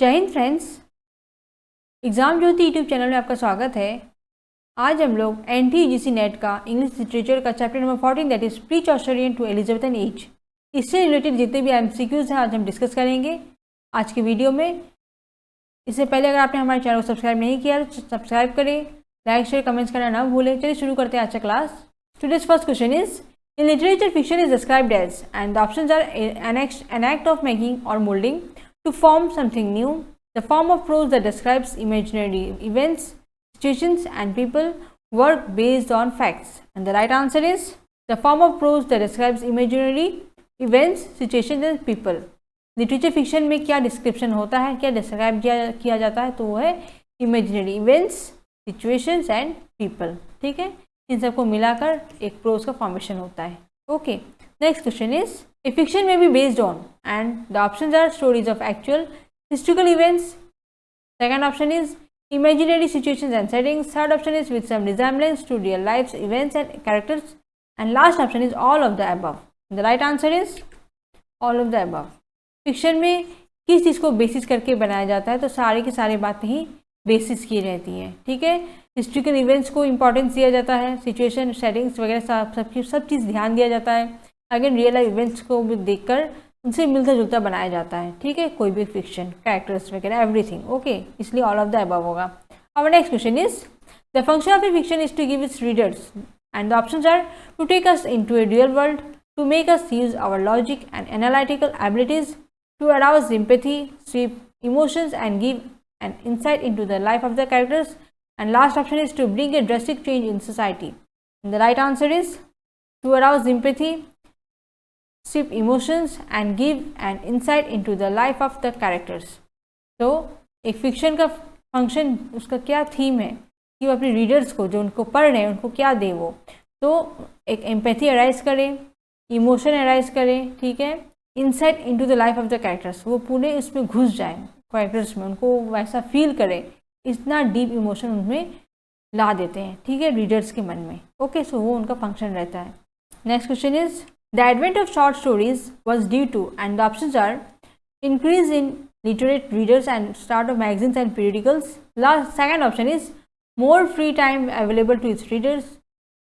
जय Hind friends, exam ज्योति YouTube channel में आपका स्वागत है। आज हम लोग NT-UGC नेट का इंग्लिश लिटरेचर का chapter number 14 that is pre-Chaucerian to Elizabethan age, इससे रिलेटेड जितने भी MCQs हैं आज हम डिस्कस करेंगे आज की वीडियो में। इससे पहले अगर आपने हमारे चैनल को सब्सक्राइब नहीं किया तो सब्सक्राइब करें, लाइक शेयर कमेंट्स करना ना भूलें। चलिए शुरू करते हैं आज का class. Today's first question is in literature fiction is described as and the options are an act of making or moulding to form something new, the form of prose that describes imaginary events, situations and people, work based on facts. And the right answer is the form of prose that describes imaginary events, situations and people. Literature fiction में क्या description होता है, क्या describe किया जाता है, तो वो है imaginary events, situations and people. ठीक है, इन सबको मिलाकर एक प्रोज का फॉर्मेशन होता है। Okay, next question is a fiction may be based on, and the options are stories of actual historical events. Second option is imaginary situations and settings. Third option is with some resemblance to real life events and characters. And last option is all of the above. The right answer is all of the above. Fiction में किस चीज़ को basis करके बनाया जाता है, तो सारी की सारी बातें ही बेसिस की रहती हैं। ठीक है, हिस्ट्रिकल इवेंट्स को इंपॉर्टेंस दिया जाता है, सिचुएशन सेटिंग्स वगैरह सब चीज़ ध्यान दिया जाता है। अगेन रियल लाइफ इवेंट्स को भी देखकर उनसे मिलता जुलता बनाया जाता है। ठीक है, कोई भी फिक्शन, कैरेक्टर्स वगैरह एवरीथिंग। ओके, इसलिए ऑल ऑफ द अबव होगा। Our next question is the function of a fiction is to give its readers and the options are to take us into a real world, to make us use our logic and analytical abilities, to arouse sympathy, sweep emotions and give an insight into the life of the characters, and last option is to bring a drastic change in society. The right answer is to arouse sympathy, sip emotions and give an insight into the life of the characters. तो एक fiction का function, उसका क्या theme है कि वो अपने readers को, जो उनको पढ़ रहे हैं, उनको क्या दे वो, तो एक एम्पैथी अराइज करे, इमोशन अराइज करे, ठीक है, insight into the life of the characters, वो पूरे उसमें घुस जाए कैरेक्टर्स में, उनको वैसा फील करे, इतना डीप इमोशन उनमें ला देते हैं। ठीक है, रीडर्स के मन में। ओके, सो वो उनका फंक्शन रहता है। Next question is The advent of short stories was due to, and the options are increase in literate readers and start of magazines and periodicals. Second option is more free time available to its readers.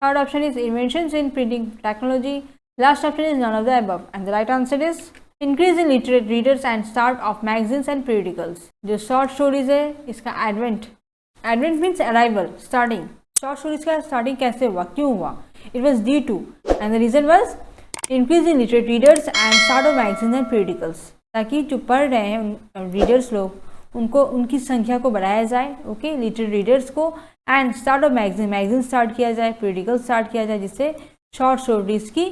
Third option is inventions in printing technology. Last option is none of the above. And the right answer is increase in literate readers and start of magazines and periodicals. जो short stories है, इसका advent means arrival, starting. Short stories का starting कैसे हुआ, क्यों हुआ? It was due to, and the reason was increase in literate readers and start of magazines and periodicals, ताकि जो पढ़ रहे हैं रीडर्स लोग, उनको उनकी संख्या को बढ़ाया जाए। ओके, लिटरेट रीडर्स को, and start of magazine start किया जाए, पीरियडिकल स्टार्ट किया जाए, जिससे शॉर्ट स्टोरीज की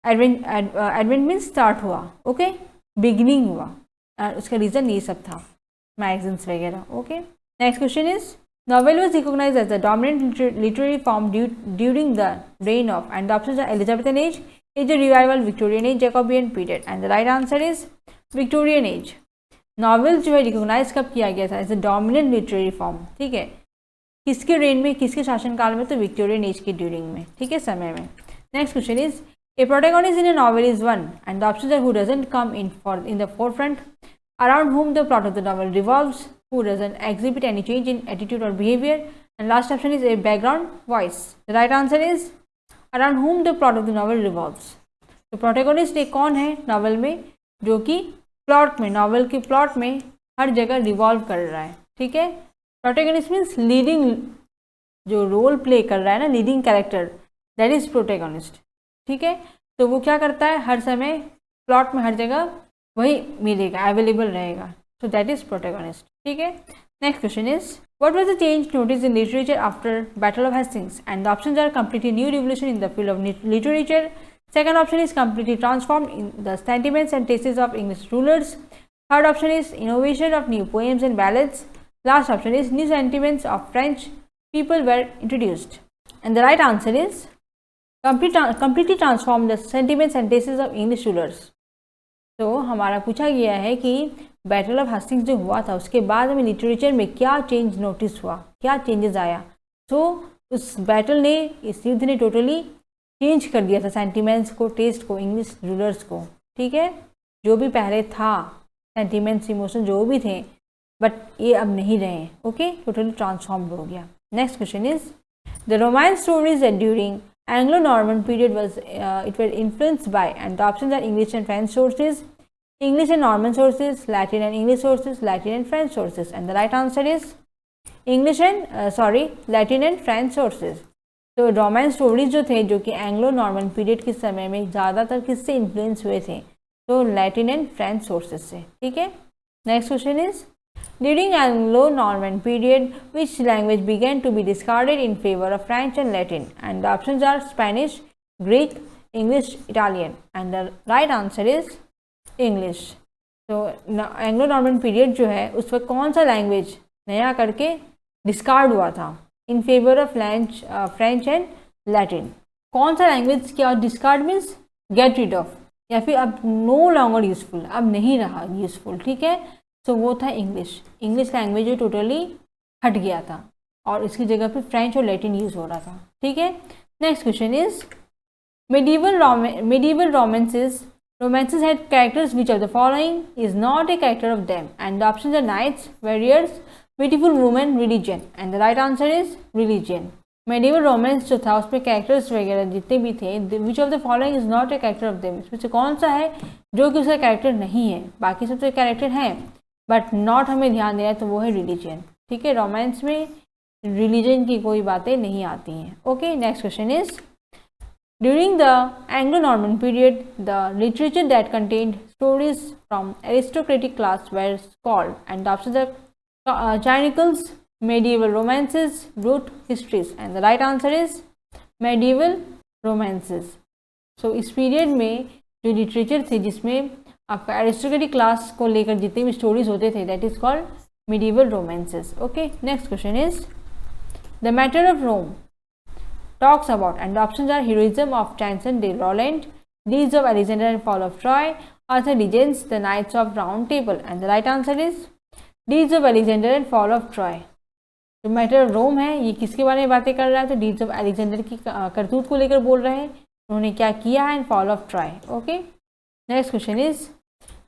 एडवेंट मीन स्टार्ट हुआ। ओके, बिगिनिंग हुआ, उसका रीज़न ये सब था, मैगजीन्स वगैरह। Okay, next question is novel was recognized as the dominant literary form during the reign of, and the options are Elizabethan Age, Age of Revival, Victorian Age, Jacobean Period, and the right answer is Victorian Age. Novel जो है recognise कब किया गया था as a dominant literary form? ठीक है, किसके rain में, किसके शासनकाल में? तो विक्टोरियन एज के ड्यूरिंग में, ठीक है, समय में। Next question is a protagonist in a novel is one, and the options are who doesn't come in the forefront, around whom the plot of the novel revolves, who doesn't exhibit any change in attitude or behavior, and last option is a background voice. The right answer is around whom the plot of the novel revolves. तो protagonist एक कौन है novel में, जो कि plot में, novel के plot में हर जगह रिवॉल्व कर रहा है। ठीक है, प्रोटैगनिस्ट मीन्स लीडिंग, जो रोल प्ले कर रहा है ना, leading character, that is protagonist. ठीक है, तो वो क्या करता है, हर समय प्लॉट में हर जगह वही मिलेगा, अवेलेबल रहेगा, so that is protagonist. ठीक है, next question is what was the change noticed in literature after Battle of Hastings? And the options are completely new revolution in the field of literature. Second option is completely transformed in the sentiments and tastes of English rulers. Third option is innovation of new poems and ballads. Last option is new sentiments of French people were introduced. And the right answer is completely transformed the sentiments and tastes of English rulers. तो हमारा पूछा गया है कि battle of हस्टिंग्स जो हुआ था, उसके बाद हमें लिटरेचर में क्या चेंज नोटिस हुआ, क्या चेंजेस आया। तो उस बैटल ने, इस युद्ध ने टोटली चेंज कर दिया था सेंटिमेंट्स को, टेस्ट को, इंग्लिश रूलर्स को। ठीक है, जो भी पहले था सेंटिमेंट्स, इमोशन जो भी थे, बट ये अब नहीं रहे, ओके, टोटली ट्रांसफॉर्म्ड हो गया। Next question is the romance stories that during Anglo-Norman period was it were influenced by, and the options are English and French sources, English and Norman sources, Latin and English sources, Latin and French sources, and the right answer is English and Latin and French sources। तो romance stories जो थे जो कि Anglo Norman period के समय में ज़्यादातर किससे इन्फ्लुएंस हुए थे, तो लैटिन एंड फ्रेंच सोर्सेज से, ठीक है। Next question is during Anglo Norman period which language began to be discarded in favour of French and Latin, and the options are Spanish, Greek, English, Italian, and the right answer is English. तो Anglo Norman period जो है उस वक्त कौन सा language नया करके discard हुआ था in favour of French and Latin? कौन सा लैंग्वेज क्या discard means get rid of, या फिर अब नो लॉन्गर यूजफुल, अब नहीं रहा यूजफुल, ठीक है। सो वो था इंग्लिश। इंग्लिश लैंग्वेज जो टोटली हट गया था और इसकी जगह पे फ्रेंच और लैटिन यूज हो रहा था, ठीक है। Next question is medieval romances had characters which of the following is not a character of them, and the options are knights, warriors, beautiful women, religion, and the right answer is religion। medieval romance जो था उसमें characters वगैरह जितने भी थे, which of the following is not a character of them, इसमें से कौन सा है जो कि उसका कैरेक्टर नहीं है? बाकी सब तो कैरेक्टर हैं बट नॉट हमें ध्यान देना है, तो वो है रिलीजन, ठीक है। रोमांस में रिलीजन की कोई बातें नहीं आती हैं, okay. Next question is During the Anglo-Norman period, the literature that contained stories from aristocratic class were called, and the options are chronicles, medieval romances, root histories, and the right answer is medieval romances। So इस period में जो literature थे जिसमें आपका aristocratic class को लेकर जितने भी स्टोरीज होते थे, that is called medieval romances, okay। Next question is the matter of Rome talks about, and the options are heroism of Chanson de Roland, deeds of Alexander and fall of Troy, Arthur Legends, the Knights of Round Table, and the right answer is deeds of Alexander and fall of Troy। जो matter of Rome है ये किसके बारे में बातें कर रहा है? तो डीड्स ऑफ अलेक्जेंडर की करतूत को लेकर बोल रहे हैं, उन्होंने क्या किया है, and fall of Troy, okay. Next question is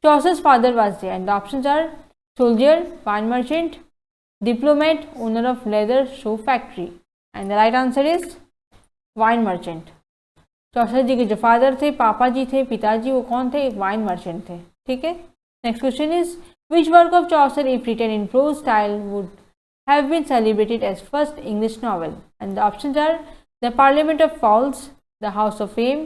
Chaucer's father was there, and the options are soldier, wine merchant, diplomat, owner of leather shoe factory, and the right answer is wine merchant. Chaucer ji के जो father थे, पापा जी थे, पिताजी, वो कौन थे? एक वाइन मर्चेंट थे, ठीक है। Next question is which work of Chaucer if written in prose style would have been celebrated as first English novel, and the options are the Parliament of Fowls, the House of Fame,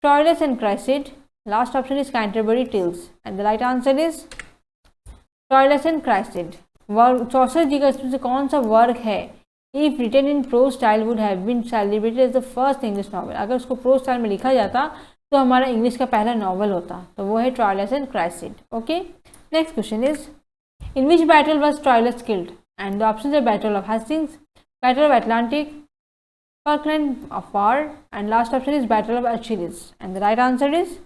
Troilus and Criseyde, last option is Canterbury Tales, and the right answer is Troilus and Criseyde. Work Chaucer ji का इसमें से कौन सा work है if written in prose style would have been celebrated as the first English novel? अगर उसको pros style में लिखा जाता तो हमारा इंग्लिश का पहला नॉवल होता, तो वो है Troilus and Criseyde, okay. Next question is in which battle was Troilus killed, and the options are battle of Hastings, battle of Atlantic, Falkland of war, and last option is battle of Achilles, and the right answer is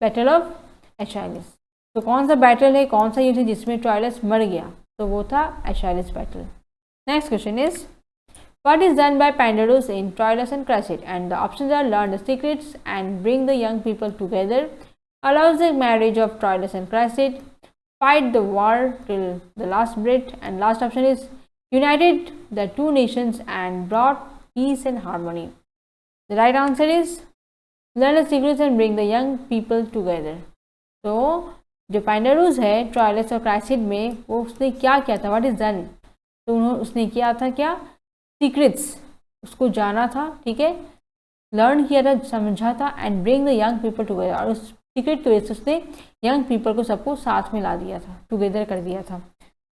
battle of Achilles. तो कौन सा battle है, कौन सा युद्ध है जिसमें Troilus मर गया? तो वो था Achilles battle. Next question is what is done by Pandarus in Troilus and Cressida, and the options are learn the secrets and bring the young people together, allows the marriage of Troilus and Cressida, fight the war till the last breath, and last option is united the two nations and brought peace and harmony। The right answer is learn the secrets and bring the young people together। तो जो पैंडरूस है Troilus और क्राइसिड में, वो उसने क्या किया था? What is done? तो उसने किया था क्या? सीक्रेट्स उसको जाना था, ठीक है, लर्न किया था, समझा था, and bring the young people together, और उस सीक्रेट की वजह से उसने यंग पीपल को सबको साथ में ला दिया था, टुगेदर कर दिया था।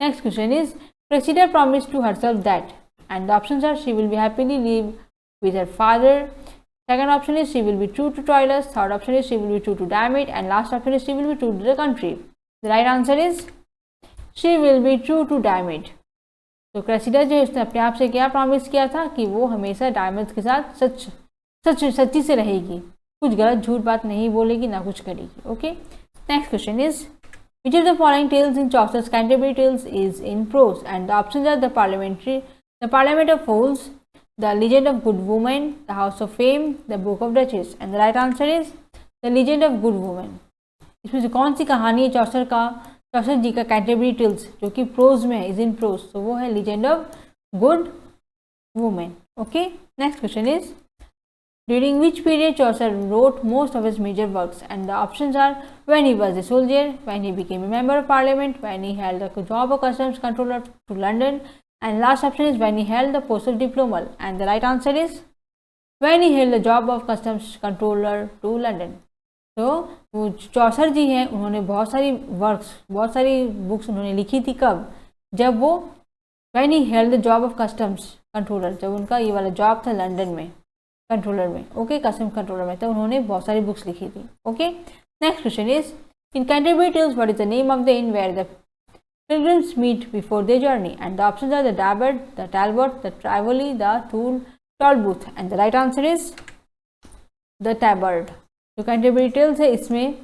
Next question is Cressida promise to herself that, and the options are she will be happily live with her father, second option is she will be true to Troilus, third option is she will be true to Diomede, and last option is she will be true to the country. The right answer is she will be true to Diomede. तो Cressida जो उसने अपने आप से क्या promise किया था कि वो हमेशा डायमंड्स के साथ सच्ची से रहेगी, कुछ गलत झूठ बात नहीं बोलेगी, ना कुछ करेगी, okay. Next question is which of the following tales in Chaucer's Canterbury Tales is in prose, and the options are the Parliament of Fools, the Legend of Good Women, the House of Fame, the Book of Duchess, and the right answer is the Legend of Good Women. इसमें से कौन सी कहानी है चौसर चौसर जी का Canterbury tales जो कि pros में है, इज इन प्रोज, तो वो है legend of Good women. Okay, next question is during which period Chaucer wrote most of his major works, and the options are when he was a soldier, when he became a member of parliament, when he held the job of customs controller to London, and last option is when he held the postal diploma, and the right answer is when he held the job of customs controller to London। तो वो चौसर जी हैं, उन्होंने बहुत सारी works, बहुत सारी books उन्होंने लिखी थी। कब? जब वो when he held the job of customs controller, जब उनका ये वाला जॉब था लंदन में कंट्रोलर में, ओके, कस्टम कंट्रोलर में, तो उन्होंने बहुत सारी बुक्स लिखी थी। Okay, next question is in Canterbury Tales what is the name of the inn where the pilgrims meet before their journey, and the options are the Tabard, the Talbot, the travelly, the Tolbooth, and the right answer is the Tabard. जो Canterbury tales है इसमें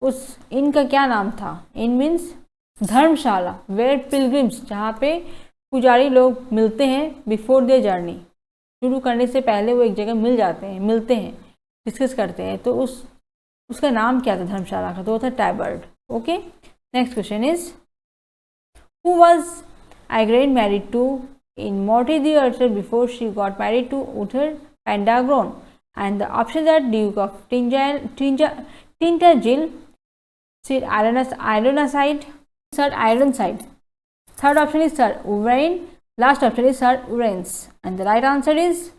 उस इन का क्या नाम था? इन means Dharamshala, where pilgrims, जहाँ पे पुजारी लोग मिलते हैं बिफोर देयर जर्नी, शुरू करने से पहले वो एक जगह मिलते हैं, डिस्कस करते हैं, तो उसका नाम क्या था धर्मशाला का? तो वो था Tabard. Okay, next question is who was Igraine married to in Morte d'Arthur before she got married to Uther Pendragon, and the options are Duke of Tintagel, Sir Ironsaide, Sir Ironside, third option is Sir Uvain, last option is Sir Urens, and the right answer is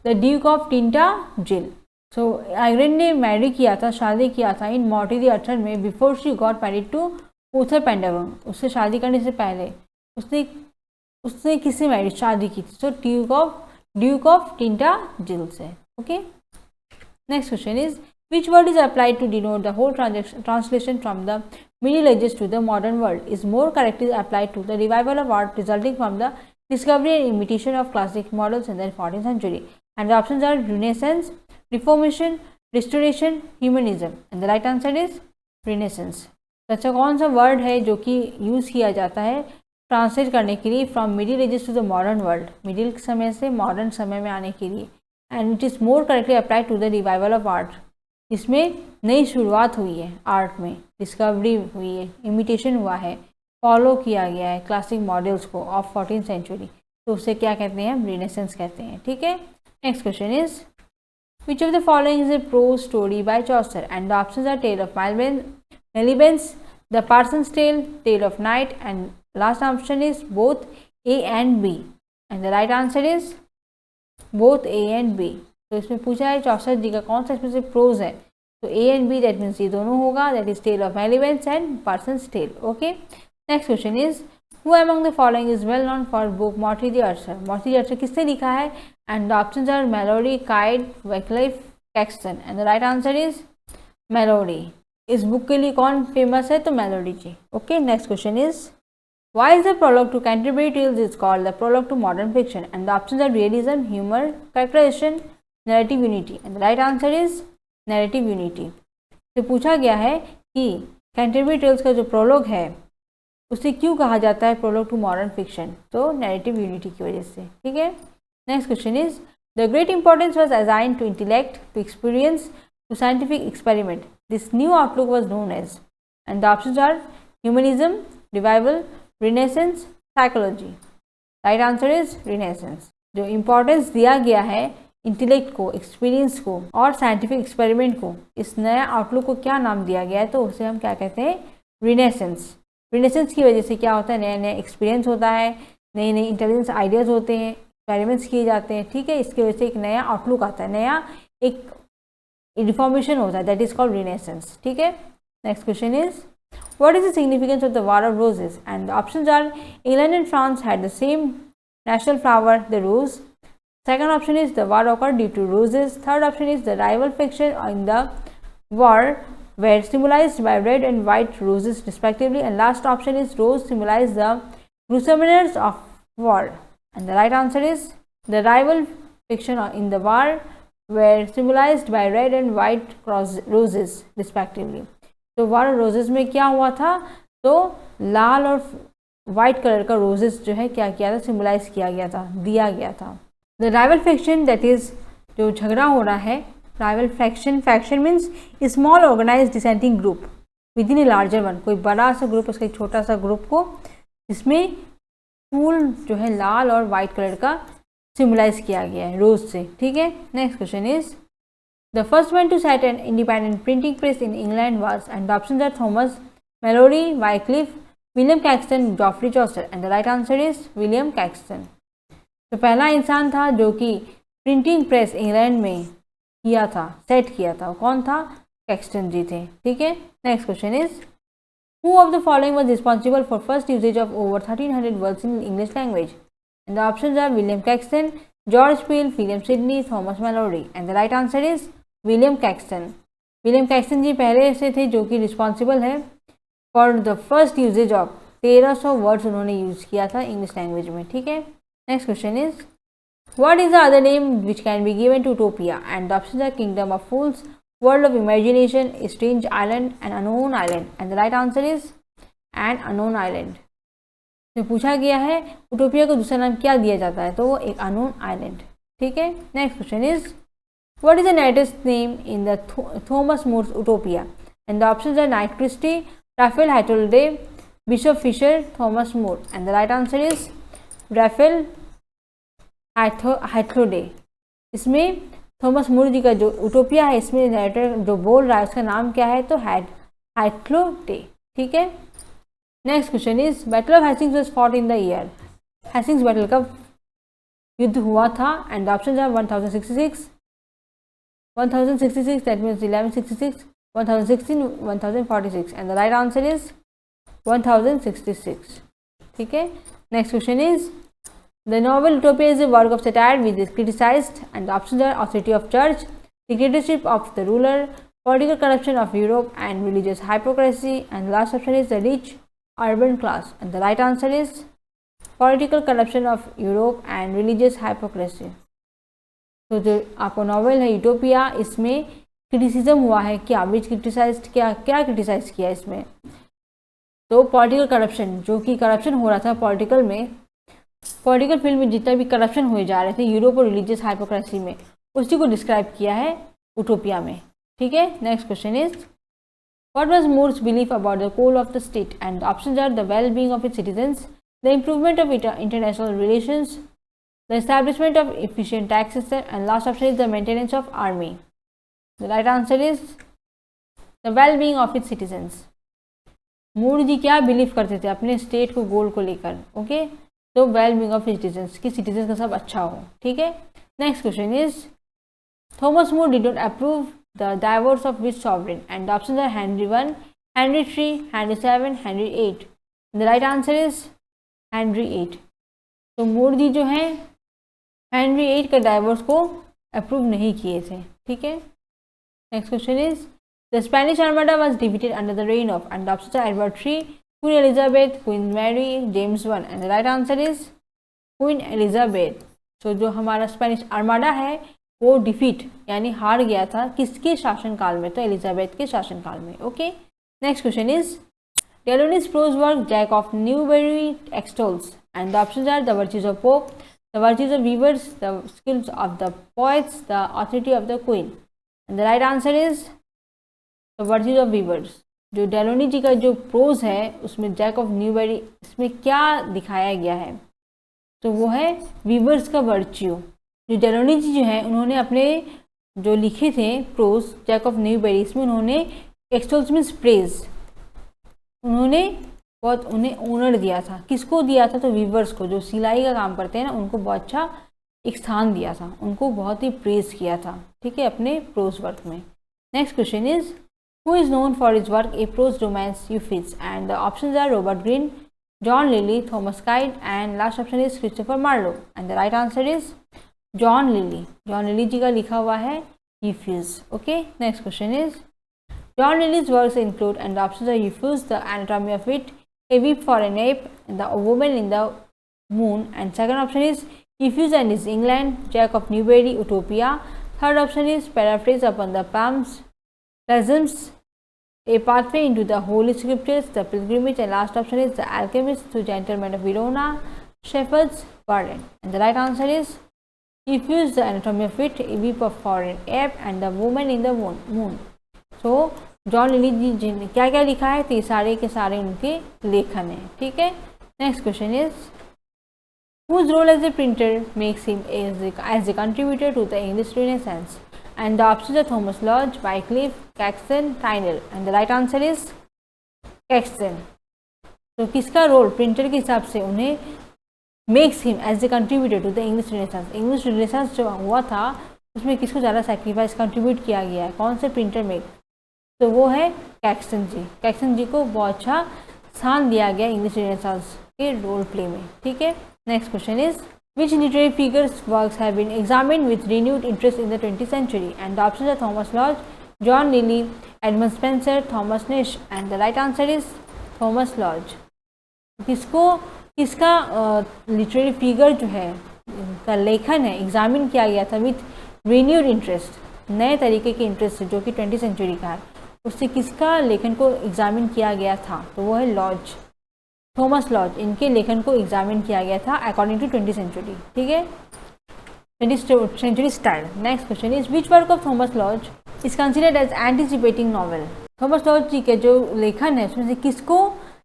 the Duke of Tintagel। So आइग्रेन ने Mary किया था, शादी किया था इन Morte d'Arthur में before she got married to Uther Pendragon, उससे शादी करने से पहले उसने किससे मैरिज शादी की थी? तो ड्यूक ऑफ टिंटाजिल से। Okay, next question is which word is applied to denote the whole translation from the Middle Ages to the modern world is more correctly applied to the revival of art resulting from the discovery and imitation of classic models in the 14th century, and the options are Renaissance, Reformation, Restoration, Humanism, and the right answer is Renaissance। तो अच्छा कौन सा word है जो कि use किया जाता है ट्रांसलेट करने के लिए from middle ages to the modern world, middle समय से मॉडर्न समय में आने के लिए, and it is more correctly applied to the revival of art. इसमें नई शुरुआत हुई है आर्ट में, डिस्कवरी हुई है, इमिटेशन हुआ है, फॉलो किया गया है क्लासिक मॉडल्स को ऑफ 14th सेंचुरी, तो उसे क्या कहते हैं? रिनेसेंस कहते हैं। ठीक है, next question is which of the following is a prose story by Chaucer, and the options are tale of Melibeus, the Parson's Tale, tale of knight, and last option is both A and B, and the right answer is both A and B. तो इसमें पूछा है चौसर जी का कौन सा इसमें से prose है, तो A and B, that means ये दोनों होगा, that is tale of Melibeus and Parson's Tale. Okay, next question is who among the following is well known for book Morte d'Arthur, Morte d'Arthur किसने लिखा है? And the options are Malory, Kyd, Wycliffe, Caxton, and the right answer is Malory. इस book के लिए कौन famous है? तो Malory ji. Okay, next question is why is the prologue to Canterbury Tales is called the prologue to modern fiction, and the options are realism, humor, characterization, narrative unity, and the right answer is narrative unity। तो पूछा गया है कि Canterbury tales का जो prologue है उसे क्यों कहा जाता है प्रोलॉग टू मॉडर्न फिक्शन? तो नैरेटिव यूनिटी की वजह से। ठीक है, next question is the great importance was assigned to intellect, to experience, to scientific experiment, this new outlook was known as, and the options are humanism, revival, renaissance, psychology. Right answer is renaissance. जो importance दिया गया है intellect को, experience को और scientific experiment को, इस नया आउटलुक को क्या नाम दिया गया है? तो उसे हम क्या कहते हैं? रिनेसेंस। रिनेसेंस की वजह से क्या होता है? नया नया एक्सपीरियंस होता है, नए नए इंटेलिजेंस आइडियाज़ होते हैं, एक्सपेरिमेंट्स किए जाते हैं। ठीक है, इसकी वजह से एक नया आउटलुक आता है, नया एक इन्फॉर्मेशन होता है, दैट इज कॉल्ड रिनेसेंस। ठीक है, next question is what is the significance of the War of Roses, and the options are England and France had the same national flower, the rose. Second option is the war occurred due to roses. Third option is the rival faction in the war were symbolized by red and white roses respectively, and last option is rose symbolized the Crusaders of war, and the right answer is the rival faction in the war were symbolized by red and white roses respectively। तो war of roses में क्या हुआ था? तो लाल और white colour का roses जो है क्या किया था? सिम्बलाइज किया गया था, दिया गया था। The rival faction, that is जो झगड़ा हो रहा है, rival faction, faction means small organised dissenting group, within a larger one, कोई बड़ा सा ग्रुप, उसका एक छोटा सा ग्रुप को, जिसमें फूल जो है लाल और वाइट कलर का सिम्बलाइज किया गया है रोज से, ठीक है। Next question is the first one to set an independent printing press in England was, and the options are Thomas Malory, Wycliffe, William Caxton, Geoffrey Chaucer, and the right answer is William Caxton. तो पहला इंसान था जो कि printing press England में किया था, set किया था, कौन था? कैक्सटन जी थे, ठीक है। Next question is who of the following was responsible for first usages of over 1300 words in English language, and the options are William Caxton, George Peel, William Sidney, Thomas Melody, and the right answer is William Caxton. William Caxton ji पहले से थे जो कि responsible है for the first usages of 1300 words उन्होंने use किया था English language में, ठीक है। Next question is what is the other name which can be given to Utopia, and the options are kingdom of fools, world of imagination, strange island, and unknown island, and the right answer is an unknown island. तो पूछा गया है utopia को दूसरा नाम क्या दिया जाता है, तो वो एक अननोन आइलैंड, ठीक है। Next question is what is the nightest name in the Thomas More's Utopia, and the options are Knight Christie, Raphael Hythloday, Bishop Fisher, Thomas More, and the right answer is Raphael Hythloday. इसमें Thomas मोर जी का जो utopia है, इसमें narrator जो बोल रहा है उसका नाम क्या है, तो हाइटोल्डे, ठीक है। Next question is battle of Hastings was fought in the year, Hastings battle का युद्ध हुआ था, and the options are 1066, 1066 that means 1166, 1016, 1046, and the right answer is 1066, ठीक है। Next question is the novel Utopia is a work of satire which is criticized, and the options are authority of church, dictatorship of the ruler, political corruption of Europe, and religious hypocrisy, and the last option is the rich urban class, and the right answer is political corruption of Europe and religious hypocrisy। तो जो आपका novel है utopia, इसमें criticism हुआ है क्या, विच criticise, क्या criticise किया इसमें, तो पॉलिटिकल करप्शन, जो कि करप्शन हो रहा था पॉलिटिकल में, पॉलिटिकल फील्ड में जितना भी करप्शन हुए जा रहे थे यूरोप और रिलीजियस हाइपोक्रेसी में, उसी को डिस्क्राइब किया है यूटोपिया में, ठीक है। Next question is what was More's belief about the goal of the state, and the options are the well being of its citizens, the improvement of international relations, the establishment of efficient tax system, and last option is the maintenance of army. The right answer is the well being of its citizens. More ji क्या believe करते थे अपने state को, गोल को लेकर, okay, तो well being of citizens, कि citizens का सब अच्छा हो, ठीक है। Next question is Thomas More did not approve the divorce of which sovereign, and the options are Henry 1, Henry 3, Henry 7, Henry 8। The right answer is Henry 8। तो मोर जी जो है हेनरी 8 का डाइवोर्स को अप्रूव नहीं किए थे, ठीक है। Next question is the Spanish Armada was defeated under the reign of, and the options are Edward 3, Queen Elizabeth, Queen Mary, James I, and the right answer is Queen Elizabeth। तो जो हमारा Spanish armada है वो defeat यानी हार गया था किसके शासनकाल में, तो एलिजाबेथ के शासनकाल में, okay. Next question is Deloney's prose work Jack of Newbury extols, and the options are the virtues of pope, the virtues of weavers, the skills of the poets, the authority of the queen, and the right answer is the virtues of weavers. जो Deloney जी का जो pros है उसमें Jack of Newbery, इसमें क्या दिखाया गया है, तो वो है वीवर्स का वर्च्यू। जो डेलोनी जी जो है उन्होंने अपने जो लिखे थे प्रोज जैक ऑफ न्यूबेरी, इसमें उन्होंने एक्सटोल्स मीन्स प्रेज, उन्होंने बहुत उन्हें ऑनर दिया था, किसको दिया था, तो वीवर्स को, जो सिलाई का काम करते हैं ना, उनको बहुत अच्छा एक स्थान दिया था, उनको बहुत ही प्रेज किया था, ठीक है, अपने प्रोज वर्क में। Next question is who is known for his work a prose romance Euphrates, and the options are Robert Greene, John Lilly, Thomas Kyde, and last option is Christopher Marlowe, and the right answer is John Lilly। John Lilly जी का लिखा हुआ है Euphrates, okay। Next question is John Lilly's works include, and the options are Euphrates, The Anatomy of Wit, A Weep for an Ape, and The Woman in the Moon, and second option is Euphrates and His England, Jack of Newbury, Utopia, third option is Paraphrase upon the Palms, Prisms, A Pathway into the Holy Scriptures, The Pilgrimage, and last option is The Alchemist, The Gentleman of Verona, Shepherd's Pardon, and the right answer is Euphrates, The Anatomy of Wit, A Weep for an Ape, and The Woman in the Moon। So John Lyly ji ने क्या क्या लिखा है, तो ये सारे के सारे उनके लेखन हैं, ठीक है। Next question is whose role as a printer makes him as a contributor to the English Renaissance? And the options are Thomas Lodge, Wycliffe, Caxton, Tyndale, and the right answer is Caxton. तो किसका role printer के हिसाब से उन्हें makes him as a contributor to the English renaissance, English renaissance जो हुआ था उसमें किसको ज़्यादा सेक्रीफाइस कंट्रीब्यूट किया गया है, कौन से प्रिंटर में, तो वो है कैक्सन जी। कैक्सन जी को बहुत अच्छा स्थान दिया गया इंग्लिश रिनेसांस के रोल प्ले में, ठीक है। Next question is which literary figures works have been examined with renewed interest in the 20th century? And the options are Thomas Lodge, John Lilly, Edmund Spencer, Thomas Nish, and the right answer is Thomas Lodge. किसका literary figure जो है का लेखन है examine किया गया था with renewed interest, नए तरीके के इंटरेस्ट से जो कि 20th सेंचुरी का है, उससे किसका लेखन को एग्जामिन किया गया था, तो वो है लॉज, थॉमस लॉज। इनके लेखन को एग्जामिन किया गया था अकॉर्डिंग टू 20th सेंचुरी, ठीक है, 20th century style. Next question is which work of Thomas Lodge is considered as anticipating novel? Thomas Lodge ji के जो लेखन है उसमें से किसको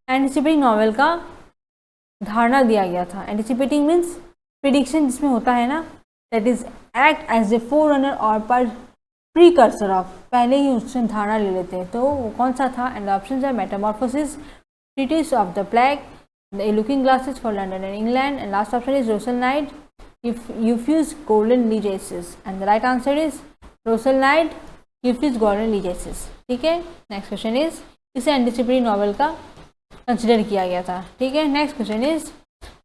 एंटिसिपेटिंग नॉवेल का धारणा दिया गया था? एंटिसिपेटिंग मीन्स प्रिडिक्शन जिसमें होता है ना, that is act as a forerunner और प्रीकर्सर ऑफ, पहले ही उससे धारणा ले लेते हैं, तो वो कौन सा था? एंड ऑप्शंस है Metamorphosis, Treatise of the Plague, the Looking Glasses for London and England, and last option is Russell Knight, Euphues Golden Legacies, and the right answer is Russell Knight, Euphues Golden Legacies, ठीक है। Next question is इसे anticipating novel का consider किया गया था, ठीक है। Next question is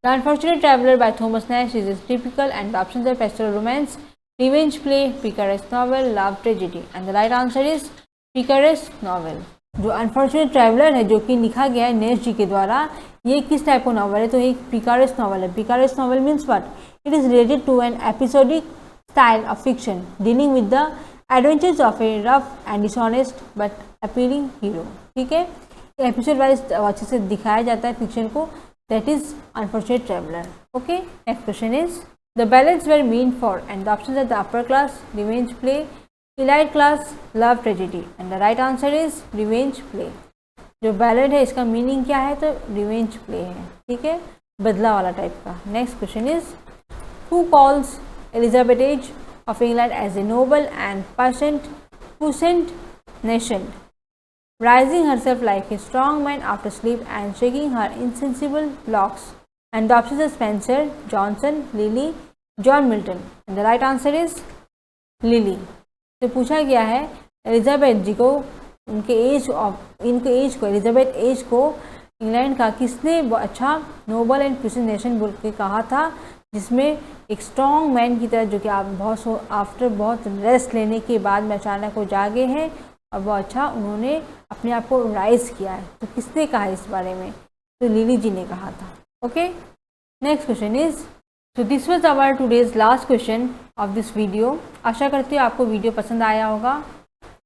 the unfortunate traveller by Thomas Nashe is typical, and options are pastoral romance, revenge play, picaresque novel, love tragedy, and the right answer is picaresque novel. जो unfortunate traveller है जो कि लिखा गया है नेश जी के द्वारा, ये किस टाइप का नॉवल है, तो एक पिकारेस्क नॉवल है। Picaresque novel means what? It is related to an episodic style of fiction dealing with the adventures of a rough and dishonest but appealing hero, ठीक है। एपिसोड वाइज अच्छे से दिखाया जाता है फिक्शन को, that is unfortunate traveller, okay. Next question is the balance were mean for, and the options are the upper class, revenge play, elite class, love tragedy, and the right answer is revenge play। जो ballad है इसका meaning क्या है, तो revenge play है, ठीक है, बदला वाला टाइप का। Next question is who calls Elizabeth age of England as a noble and puissant nation, rising herself like a strong man after sleep and shaking her insensible locks? And the options are Spencer, Johnson, Lilly, John Milton, and the right answer is Lilly। तो पूछा गया है Elizabeth जी को इनके as को Elizabeth as को England का किसने अच्छा नोबल एंड प्यूसेंट नेशन बोल के कहा था, जिसमें एक स्ट्रॉन्ग मैन की तरह, जो कि आप आफ्टर बहुत रेस्ट लेने के बाद में अचानक वो जागे हैं और बहुत अच्छा उन्होंने अपने आप को राइज किया है, तो किसने कहा इस बारे में, तो लिली जी ने कहा था, okay. Next question is So this was our today's last question of this video। आशा करती हूँ आपको वीडियो पसंद आया होगा।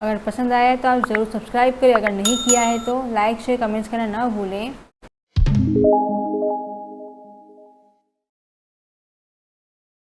अगर पसंद आया है तो आप ज़रूर सब्सक्राइब करें, अगर नहीं किया है तो लाइक शेयर कमेंट्स करना ना भूलें।